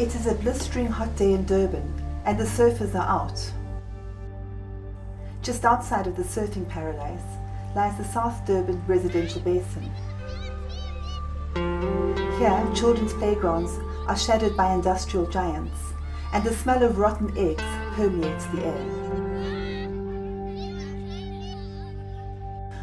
It is a blistering hot day in Durban and the surfers are out. Just outside of the surfing paradise lies the South Durban residential basin. Here, children's playgrounds are shadowed by industrial giants and the smell of rotten eggs permeates the air.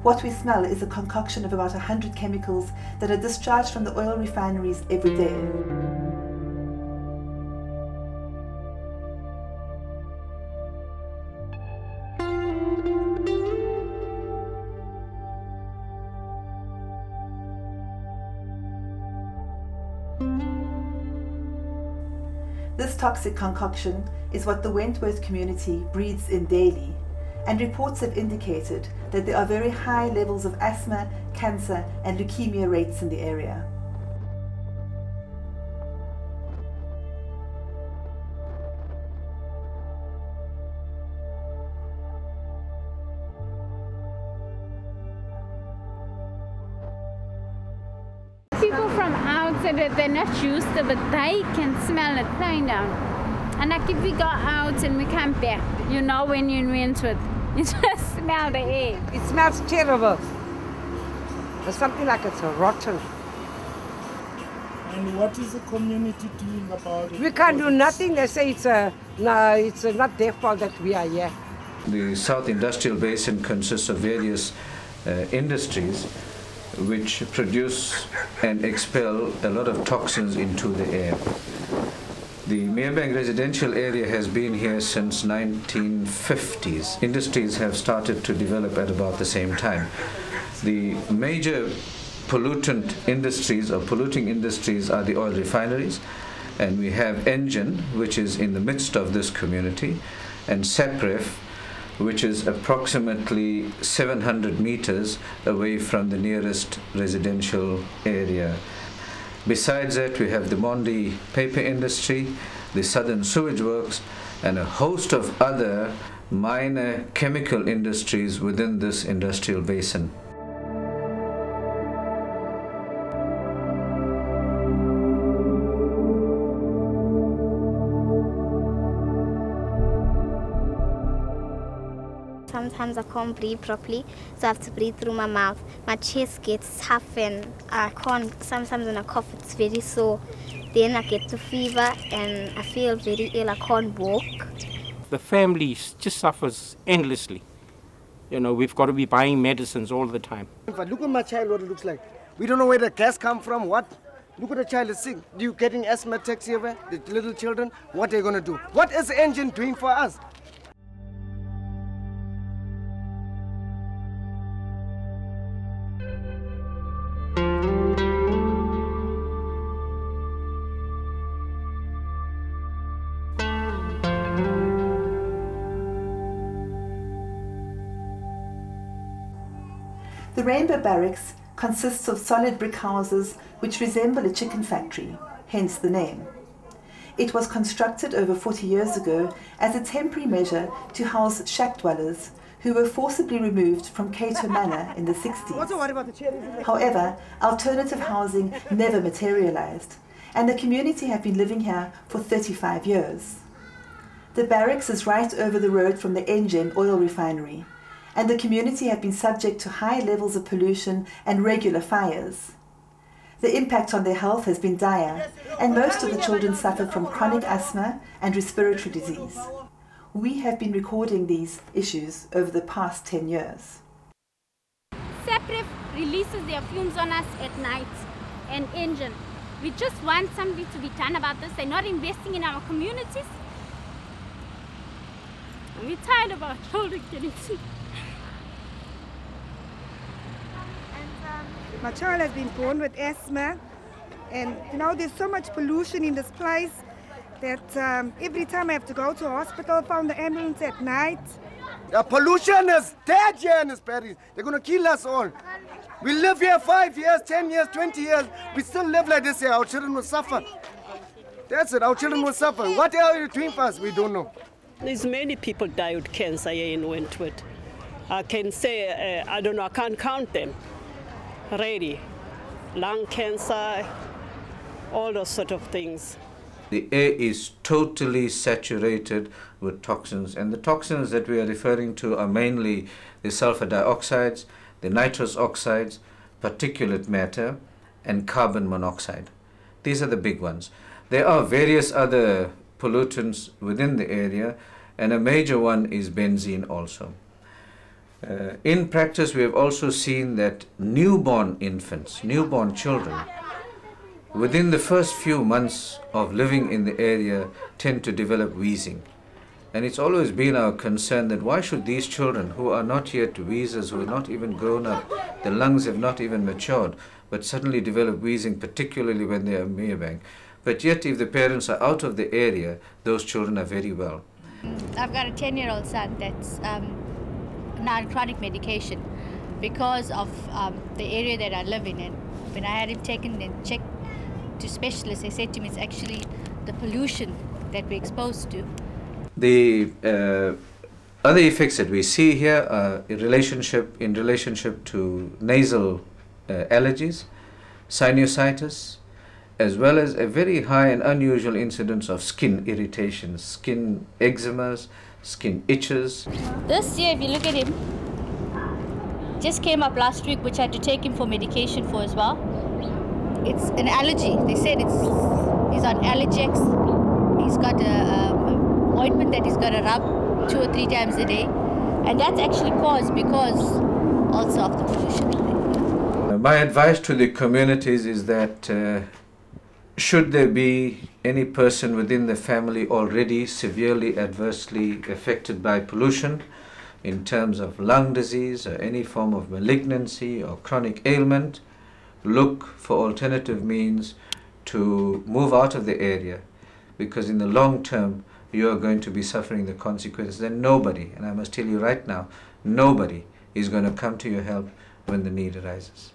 What we smell is a concoction of about 100 chemicals that are discharged from the oil refineries every day. This toxic concoction is what the Wentworth community breathes in daily, and reports have indicated that there are very high levels of asthma, cancer and leukemia rates in the area. People from outside, they're not used to it, but they can smell it flying down. And like if we go out and we come back, you know when you're in Wentworth, you just smell the air. It smells terrible. There's something like it's rotten. And what is the community doing about it? We can't do nothing. They say it's not their fault that we are here. The South Industrial Basin consists of various industries which produce and expel a lot of toxins into the air. The Merebank residential area has been here since 1950s. Industries have started to develop at about the same time. The major pollutant industries or polluting industries are the oil refineries, and we have Engine, which is in the midst of this community, and Sepref, which is approximately 700 meters away from the nearest residential area. Besides that, we have the Mondi paper industry, the Southern Sewage Works, and a host of other minor chemical industries within this industrial basin. Sometimes I can't breathe properly, so I have to breathe through my mouth. My chest gets tough and I can't, sometimes when I cough it's very sore. Then I get the fever and I feel very ill, I can't walk. The family just suffers endlessly. You know, we've got to be buying medicines all the time. Look at my child, what it looks like. We don't know where the gas come from, what? Look at the child is sick. You getting asthma attacks here, the little children? What are you going to do? What is the Engine doing for us? The Rainbow Barracks consists of solid brick houses which resemble a chicken factory, hence the name. It was constructed over 40 years ago as a temporary measure to house shack dwellers who were forcibly removed from Cato Manor in the 60s. However, alternative housing never materialized, and the community have been living here for 35 years. The barracks is right over the road from the Engine oil refinery, and the community have been subject to high levels of pollution and regular fires. The impact on their health has been dire, and most of the children suffer from chronic asthma and respiratory disease. We have been recording these issues over the past 10 years. Sepref releases their fumes on us at night, and Engine. We just want something to be done about this. They're not investing in our communities. And we're tired of our children getting sick. My child has been born with asthma, and you know there's so much pollution in this place that every time I have to go to a hospital, phone the ambulance at night. The pollution is dead here in this parish. They're going to kill us all. We live here 5 years, 10 years, 20 years. We still live like this here. Our children will suffer. That's it. Our children will suffer. What are you doing for us? We don't know. There's many people die with cancer here in Wentworth. I can say, I don't know, I can't count them. Really. Lung cancer, all those sort of things. The air is totally saturated with toxins, and the toxins that we are referring to are mainly the sulfur dioxides, the nitrous oxides, particulate matter, and carbon monoxide. These are the big ones. There are various other pollutants within the area, and a major one is benzene also. In practice, we have also seen that newborn infants, newborn children, within the first few months of living in the area tend to develop wheezing. And it's always been our concern that why should these children, who are not yet wheezers, who are not even grown up, the lungs have not even matured, but suddenly develop wheezing, particularly when they are Meerbank. But yet if the parents are out of the area, those children are very well. I've got a 10-year-old son that's on chronic medication because of the area that I live in. And when I had him taken and checked to specialists, they said to me it's actually the pollution that we're exposed to. The other effects that we see here are in relationship to nasal allergies, sinusitis, as well as a very high and unusual incidence of skin irritations, skin eczemas, skin itches. This year, if you look at him, just came up last week, which I had to take him for medication for as well. It's an allergy. They said he's on Allergex. He's got a ointment that he's got to rub 2 or 3 times a day, and that's actually caused because also of the pollution. My advice to the communities is that should there be any person within the family already severely adversely affected by pollution in terms of lung disease or any form of malignancy or chronic ailment, look for alternative means to move out of the area, because in the long term you are going to be suffering the consequences. Then nobody, and I must tell you right now, nobody is going to come to your help when the need arises.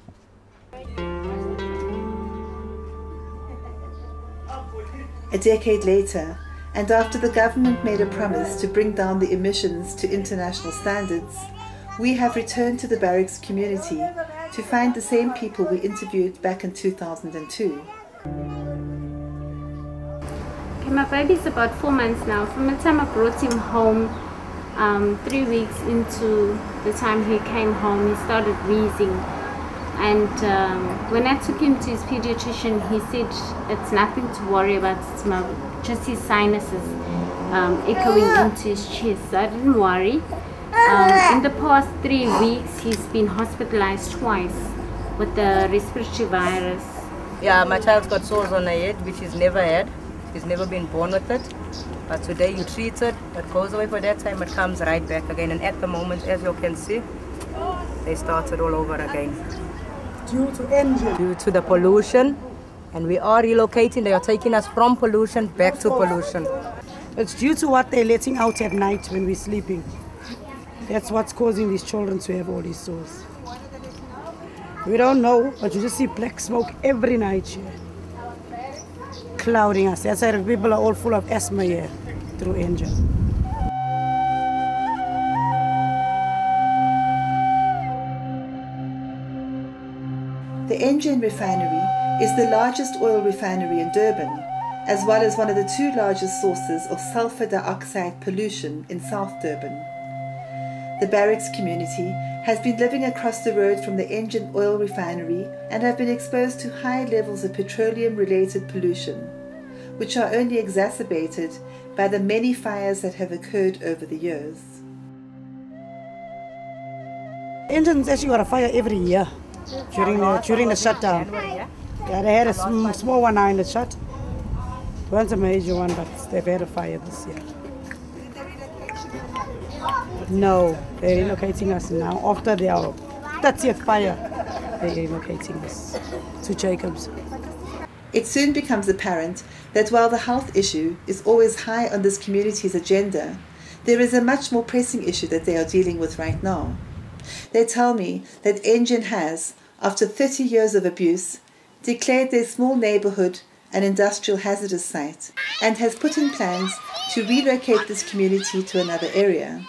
A decade later, and after the government made a promise to bring down the emissions to international standards, we have returned to the barracks community to find the same people we interviewed back in 2002. Okay, my baby's about 4 months now. From the time I brought him home, 3 weeks into the time he came home, he started wheezing. And when I took him to his pediatrician, he said it's nothing to worry about, it's just his sinuses echoing into his chest. So I didn't worry. In the past 3 weeks, he's been hospitalized twice with the respiratory virus. Yeah, my child's got sores on the head, which he's never had. He's never been born with it. But today you treat it, it goes away for that time, it comes right back again. And at the moment, as you can see, they started all over again. Due to engine. Due to the pollution, and we are relocating. They are taking us from pollution back to pollution. It's due to what they're letting out at night when we're sleeping. That's what's causing these children to have all these sores. We don't know, but you just see black smoke every night here, clouding us. That's why people are all full of asthma here through engine. The Engen refinery is the largest oil refinery in Durban, as well as one of the 2 largest sources of sulfur dioxide pollution in South Durban. The barracks community has been living across the road from the Engen oil refinery and have been exposed to high levels of petroleum-related pollution, which are only exacerbated by the many fires that have occurred over the years. Engen's actually got a fire every year during the shutdown. Yeah, they had a small one now in the shut. It wasn't a major one, but they've had a fire this year. No, they're relocating us now. After their 30th fire, they're relocating us to Jacobs. It soon becomes apparent that while the health issue is always high on this community's agenda, there is a much more pressing issue that they are dealing with right now. They tell me that Engen has, after 30 years of abuse, declared their small neighborhood an industrial hazardous site and has put in plans to relocate this community to another area.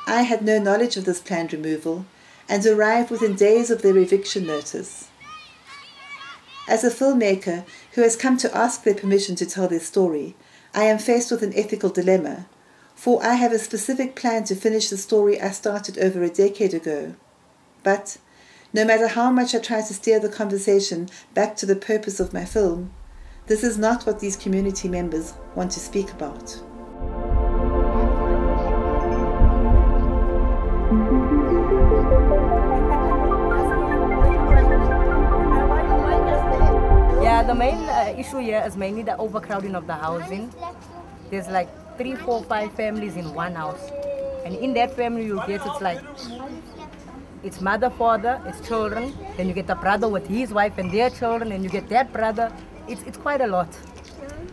I had no knowledge of this planned removal and arrived within days of their eviction notice. As a filmmaker who has come to ask their permission to tell their story, I am faced with an ethical dilemma, for I have a specific plan to finish the story I started over a decade ago. But no matter how much I try to steer the conversation back to the purpose of my film, this is not what these community members want to speak about. Yeah, the main issue here is mainly the overcrowding of the housing. There's like 3, 4, 5 families in one house. And in that family you get, it's mother, father, it's children. Then you get the brother with his wife and their children, and you get that brother. It's quite a lot.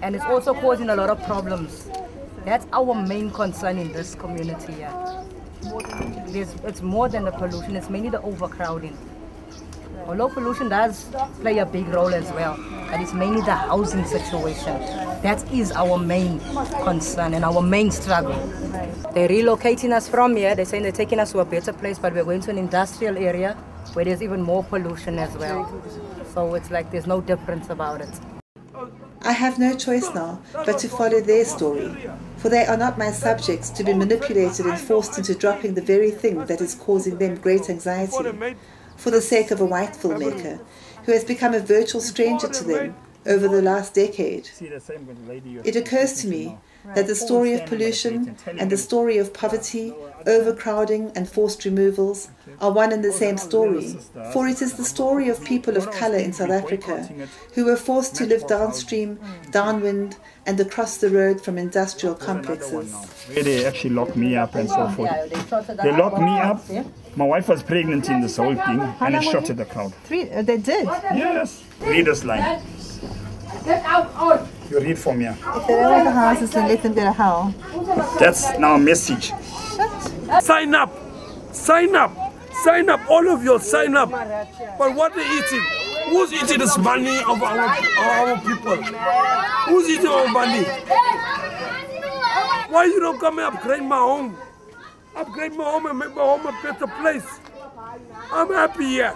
And it's also causing a lot of problems. That's our main concern in this community here. It's more than the pollution, it's mainly the overcrowding. Although pollution does play a big role as well, but it's mainly the housing situation. That is our main concern and our main struggle. They're relocating us from here. They're saying they're taking us to a better place, but we're going to an industrial area where there's even more pollution as well. So it's like there's no difference about it. I have no choice now but to follow their story, for they are not my subjects to be manipulated and forced into dropping the very thing that is causing them great anxiety, for the sake of a white filmmaker who has become a virtual stranger to them over the last decade. It occurs to me that the story of pollution and the story of poverty, overcrowding and forced removals are one and the same story, for it is the story of people of colour in South Africa who were forced to live downstream, downwind and across the road from industrial complexes. Where they actually locked me up and so forth. They locked me up. My wife was pregnant in this whole thing and they shot at the crowd. They did? Yes. Read this line. You read from here. If they don't like the houses, then let them go to hell. That's now a message. Sign up! Sign up! Sign up! All of you sign up! But what are they eating? Who's eating this money of our people? Who's eating our money? Why you don't come and upgrade my home? Upgrade my home and make my home a better place. I'm happy here.